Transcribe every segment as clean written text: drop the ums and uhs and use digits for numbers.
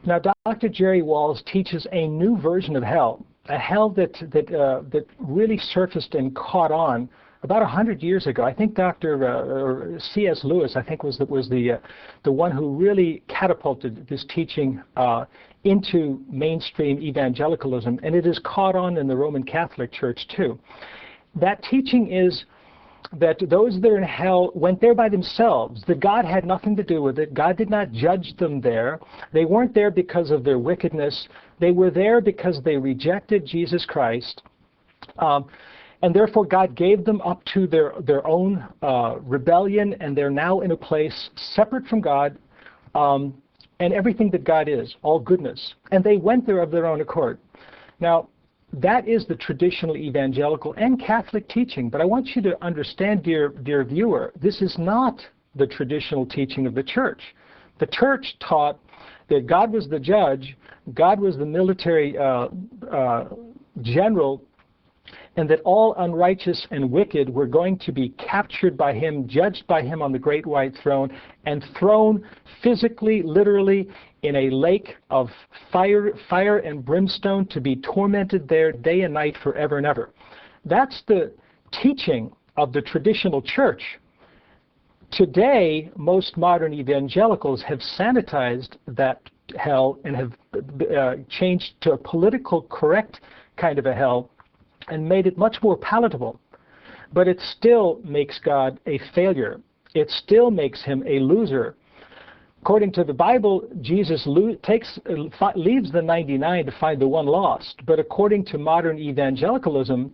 Now, Dr. Jerry Walls teaches a new version of hell, a hell that really surfaced and caught on about 100 years ago. I think Dr. C.S. Lewis, I think, was the one who really catapulted this teaching into mainstream evangelicalism, and it is caught on in the Roman Catholic Church too. That teaching is that those that are in hell went there by themselves, that God had nothing to do with it. God did not judge them there. They weren't there because of their wickedness. They were there because they rejected Jesus Christ. And therefore God gave them up to their own rebellion, and they're now in a place separate from God and everything that God is, all goodness. And they went there of their own accord. Now, that is the traditional evangelical and Catholic teaching, but I want you to understand, dear viewer, this is not the traditional teaching of the church. The church taught that God was the judge, God was the military general, and that all unrighteous and wicked were going to be captured by him, judged by him on the great white throne, and thrown physically, literally, in a lake of fire and brimstone to be tormented there day and night forever and ever. That's the teaching of the traditional church. Today, most modern evangelicals have sanitized that hell and have changed to a political correct kind of a hell and made it much more palatable. But it still makes God a failure. It still makes him a loser. According to the Bible, Jesus leaves the 99 to find the one lost. But according to modern evangelicalism,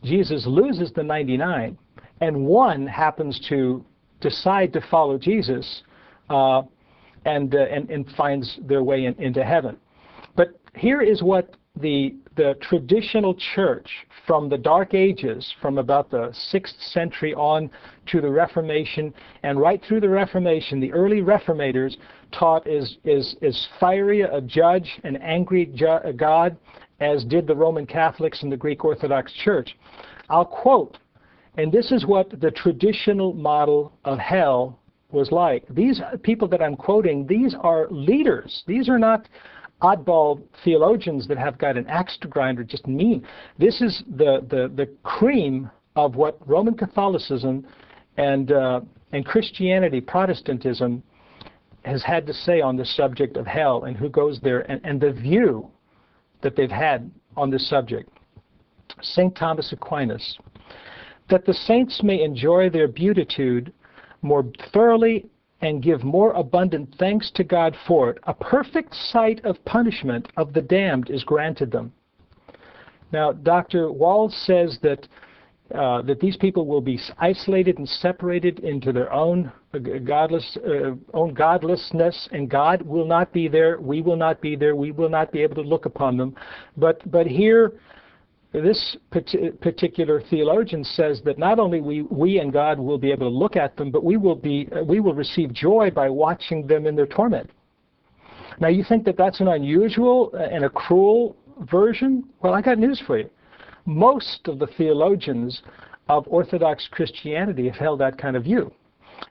Jesus loses the 99, and one happens to decide to follow Jesus and finds their way into heaven. But here is what the traditional church from the Dark Ages, from about the 6th century on to the Reformation, and right through the Reformation, the early Reformators taught is fiery a judge, an angry God, as did the Roman Catholics and the Greek Orthodox Church. I'll quote, and this is what the traditional model of hell was like. These people that I'm quoting, these are leaders. These are not oddball theologians that have got an axe to grind or just mean. This is the cream of what Roman Catholicism and Christianity, Protestantism, has had to say on the subject of hell and who goes there, and the view that they've had on this subject. St. Thomas Aquinas, that the saints may enjoy their beatitude more thoroughly and give more abundant thanks to God for it, a perfect sight of punishment of the damned is granted them. Now, Dr. Walls says that these people will be isolated and separated into their own godlessness, and God will not be there. We will not be there. We will not be able to look upon them. But here, this particular theologian says that not only we and God will be able to look at them, but we will receive joy by watching them in their torment. Now, you think that that's an unusual and a cruel version? Well, I got news for you. Most of the theologians of Orthodox Christianity have held that kind of view.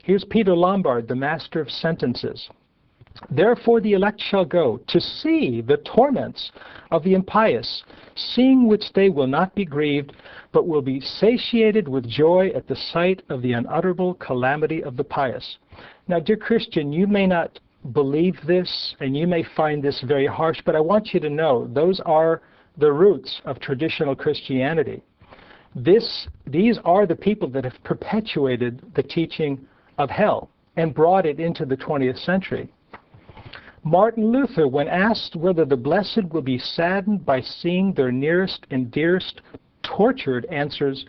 Here's Peter Lombard, the master of sentences. Therefore the elect shall go to see the torments of the impious, seeing which they will not be grieved, but will be satiated with joy at the sight of the unutterable calamity of the pious. Now, dear Christian, you may not believe this, and you may find this very harsh, but I want you to know those are the roots of traditional Christianity. These are the people that have perpetuated the teaching of hell and brought it into the 20th century. Martin Luther, when asked whether the blessed will be saddened by seeing their nearest and dearest tortured, answers,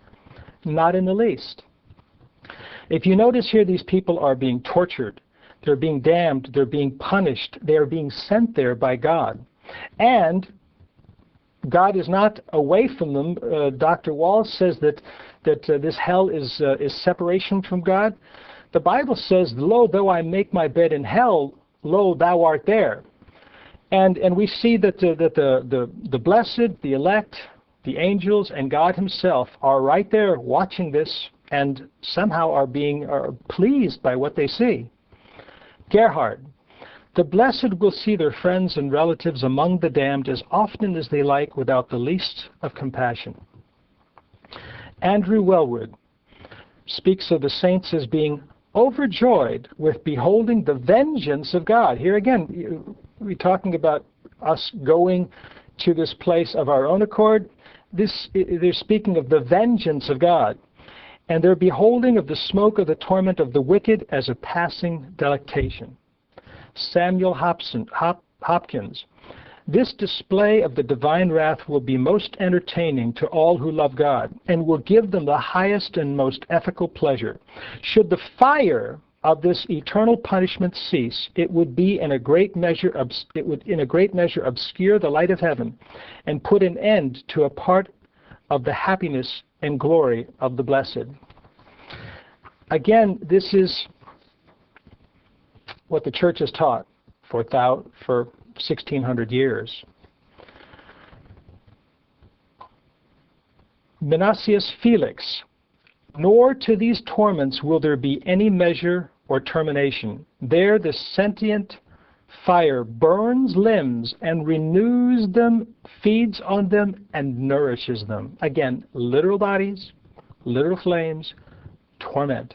not in the least. If you notice here, these people are being tortured, they're being damned, they're being punished, they are being sent there by God. And God is not away from them. Dr. Walls says that this hell is separation from God. The Bible says, lo, though I make my bed in hell, lo, thou art there. And we see that the blessed, the elect, the angels, and God himself are right there watching this and somehow are pleased by what they see. Gerhard, The blessed will see their friends and relatives among the damned as often as they like without the least of compassion. Andrew Wellwood speaks of the saints as being overjoyed with beholding the vengeance of God. Here again, we're talking about us going to this place of our own accord. They're speaking of the vengeance of God. And they're beholding of the smoke of the torment of the wicked as a passing delectation. Samuel Hopkins. This display of the divine wrath will be most entertaining to all who love God, and will give them the highest and most ethical pleasure. Should the fire of this eternal punishment cease, it would in a great measure obscure the light of heaven, and put an end to a part of the happiness and glory of the blessed. Again, this is what the church has taught for 1,600 years. Menasius Felix, nor to these torments will there be any measure or termination. There the sentient fire burns limbs and renews them, feeds on them, and nourishes them. Again, literal bodies, literal flames, torment.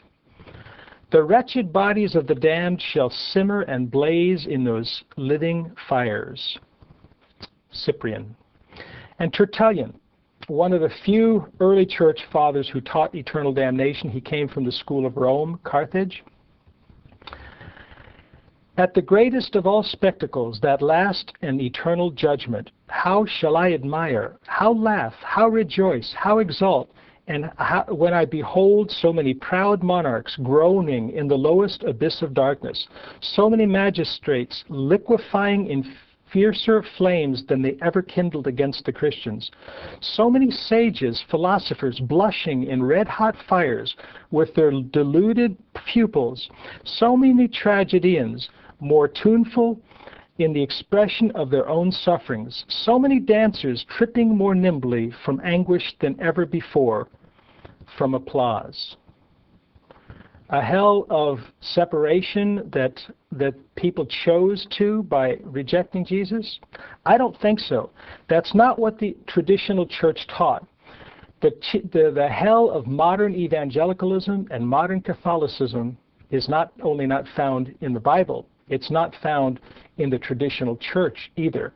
The wretched bodies of the damned shall simmer and blaze in those living fires. Cyprian. And Tertullian, one of the few early church fathers who taught eternal damnation. He came from the school of Rome, Carthage. At the greatest of all spectacles, that last and eternal judgment, how shall I admire, how laugh, how rejoice, how exult, and when I behold so many proud monarchs groaning in the lowest abyss of darkness, so many magistrates liquefying in fiercer flames than they ever kindled against the Christians, so many sages, philosophers blushing in red-hot fires with their deluded pupils, so many tragedians more tuneful in the expression of their own sufferings, so many dancers tripping more nimbly from anguish than ever before from applause. A hell of separation that people chose to by rejecting Jesus? I don't think so. That's not what the traditional church taught. The hell of modern evangelicalism and modern Catholicism is not only not found in the Bible, it's not found in the traditional church either.